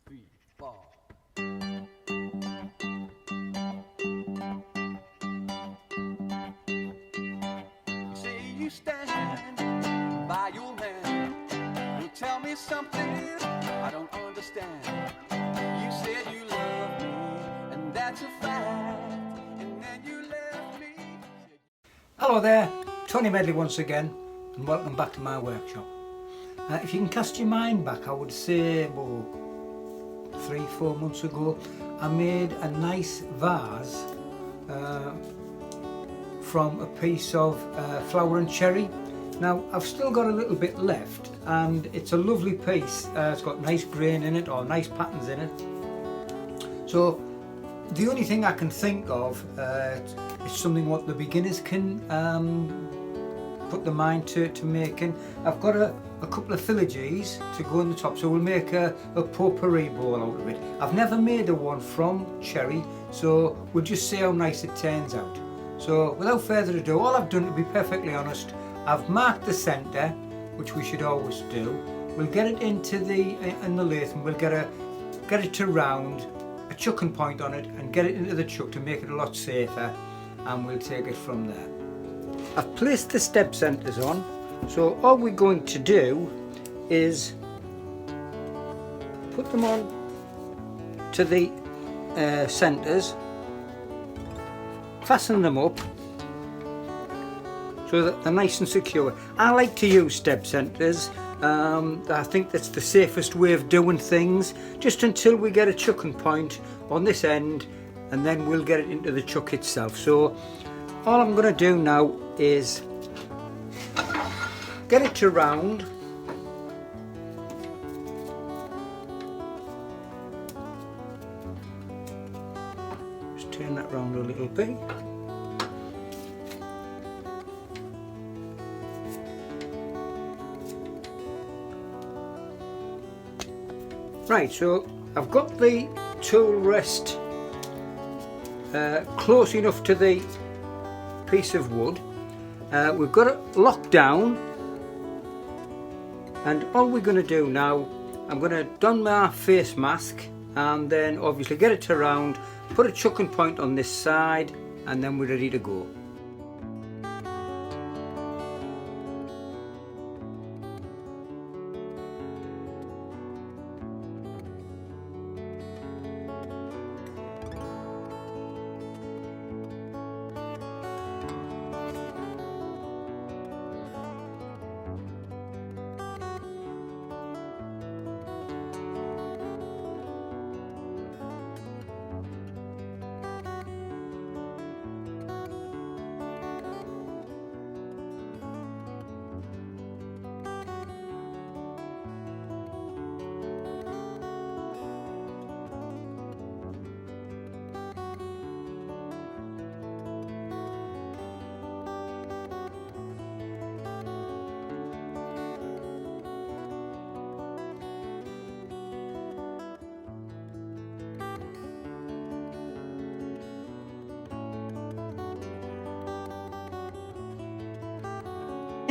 three, four. You say you stand by your man. You tell me something I don't understand. You said you love me, and that's a fact. And then you left me. Hello there, Tony Medley once again, and welcome back to my workshop. If you can cast your mind back, I would say 3-4 months ago, I made a nice vase from a piece of flower and cherry. Now I've still got a little bit left, and it's a lovely piece. It's got nice grain in it, or nice patterns in it. So the only thing I can think of is something what the beginners can put the mind to making. I've got a couple of filigree to go on the top, so we'll make a potpourri bowl out of it. I've never made a one from cherry, so we'll just see how nice it turns out. So without further ado, all I've done, to be perfectly honest, I've marked the centre, which we should always do. We'll get it into the lathe, and we'll get it to round, a chucking point on it, and get it into the chuck to make it a lot safer, and we'll take it from there. I've placed the step centres on, so all we're going to do is put them on to the centres, fasten them up so that they're nice and secure. I like to use step centres. I think that's the safest way of doing things, just until we get a chucking point on this end, and then we'll get it into the chuck itself. So all I'm going to do now is get it to round, just turn that round a little bit. Right, so I've got the tool rest close enough to the piece of wood. We've got it locked down, and all we're going to do now, I'm going to don my face mask, and then obviously get it to round, put a chucking point on this side, and then we're ready to go.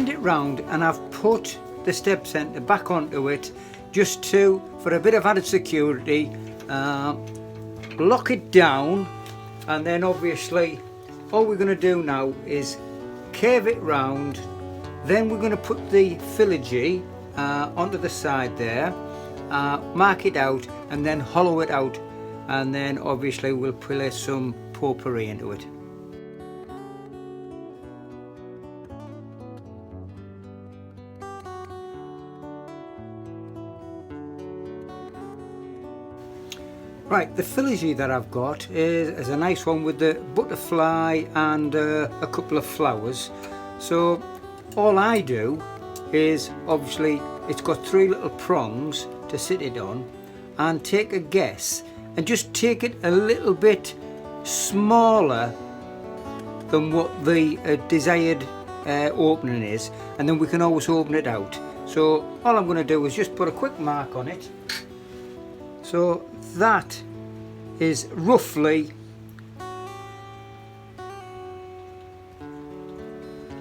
It round, and I've put the step centre back onto it just for a bit of added security, lock it down, and then obviously all we're going to do now is curve it round. Then we're going to put the filigree onto the side there, mark it out, and then hollow it out, and then obviously we'll place some potpourri into it. Right, the filigree that I've got is a nice one with the butterfly and a couple of flowers. So all I do is, obviously it's got 3 little prongs to sit it on, and take a guess and just take it a little bit smaller than what the desired opening is, and then we can always open it out. So all I'm going to do is just put a quick mark on it. So that is roughly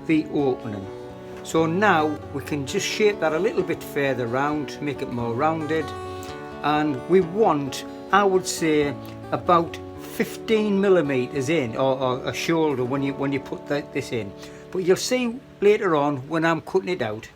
the opening. So now we can just shape that a little bit further round to make it more rounded, and we want, I would say, about 15 millimeters in, or a shoulder when you put this in. But you'll see later on when I'm cutting it out.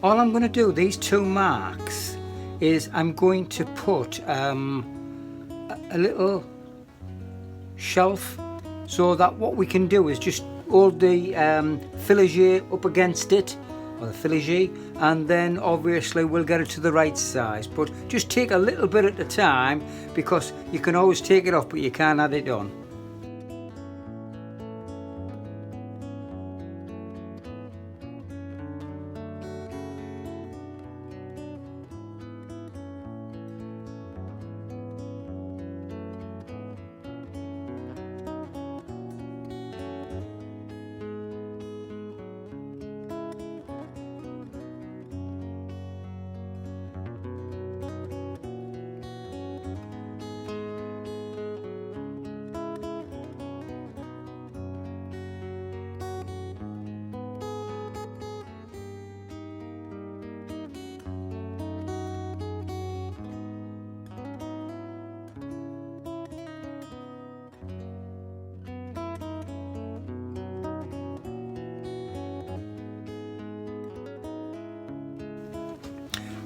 All I'm going to do, these 2 marks, is I'm going to put a little shelf, so that what we can do is just hold the filage up against it, or the filage, and then obviously we'll get it to the right size. But just take a little bit at a time, because you can always take it off but you can't add it on.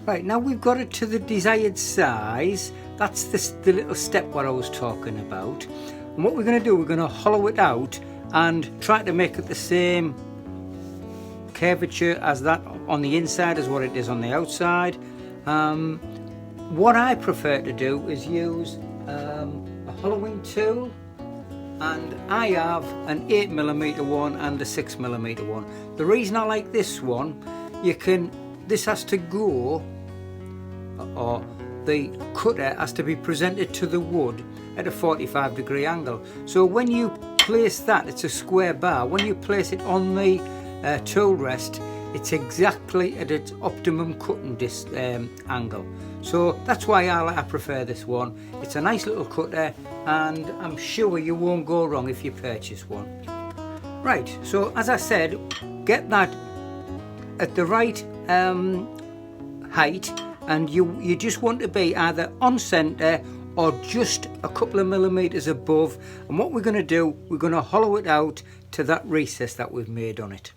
Right, now we've got it to the desired size. That's the little step what I was talking about. And what we're going to do, we're going to hollow it out and try to make it the same curvature as that on the inside as what it is on the outside. What I prefer to do is use a hollowing tool, and I have an 8mm one and a 6mm one. The reason I like this one, this has to go, or the cutter has to be presented to the wood at a 45-degree angle. So when you place that, it's a square bar, when you place it on the tool rest, it's exactly at its optimum cutting angle. So that's why I prefer this one. It's a nice little cutter, and I'm sure you won't go wrong if you purchase one. Right, so as I said, get that at the right height, and you just want to be either on centre or just a couple of millimetres above. And what we're going to do, we're going to hollow it out to that recess that we've made on it.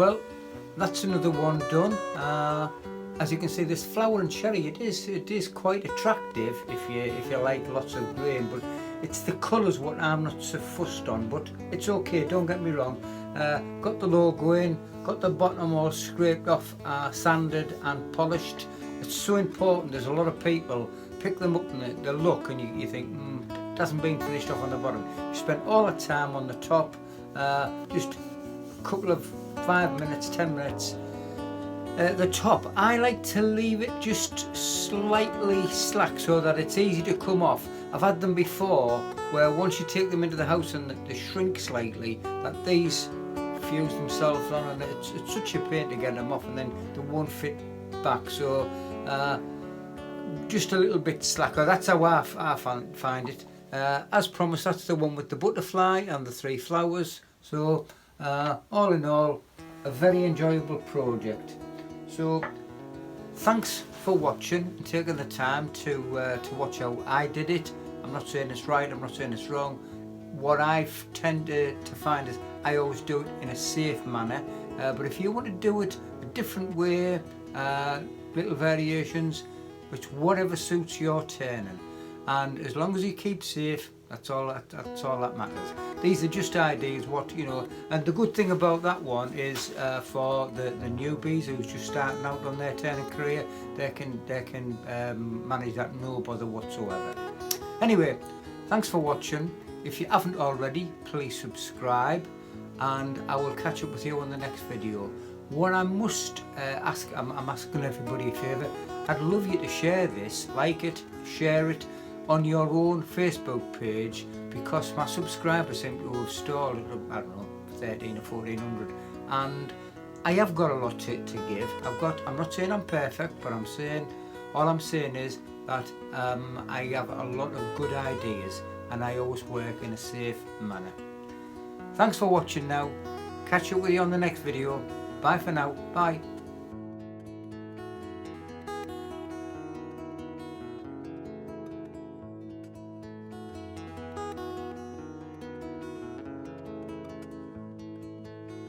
Well, that's another one done. As you can see, this flower and cherry, it is quite attractive if you like lots of grain, but it's the colours what I'm not so fussed on. But it's okay, don't get me wrong. Got the logo in, got the bottom all scraped off, sanded and polished. It's so important. There's a lot of people pick them up and they look and you think, it hasn't been finished off on the bottom. You spent all the time on the top, just a couple of 5 minutes, 10 minutes. The top, I like to leave it just slightly slack so that it's easy to come off. I've had them before where once you take them into the house and they shrink slightly, that these fuse themselves on, and it's such a pain to get them off, and then they won't fit back. So just a little bit slacker. That's how I find it. As promised, that's the one with the butterfly and the 3 flowers. So all in all, a very enjoyable project. So thanks for watching and taking the time to watch how I did it. I'm not saying it's right, I'm not saying it's wrong. What I tend to find is I always do it in a safe manner, but if you want to do it a different way, little variations, which whatever suits your turning, and as long as you keep safe, that's all that matters. These are just ideas, what you know. And the good thing about that one is for the newbies who's just starting out on their turning career, they can manage that no bother whatsoever. Anyway, thanks for watching. If you haven't already, please subscribe, and I will catch up with you on the next video. What I must ask, I'm asking everybody a favour. I'd love you to share this, like it, share it on your own Facebook page, because my subscribers seem to have stalled at, I don't know, 13 or 1400, and I have got a lot to give. I'm not saying I'm perfect, but all I'm saying is that I have a lot of good ideas, and I always work in a safe manner. Thanks for watching now. Catch up with you on the next video. Bye for now. Bye.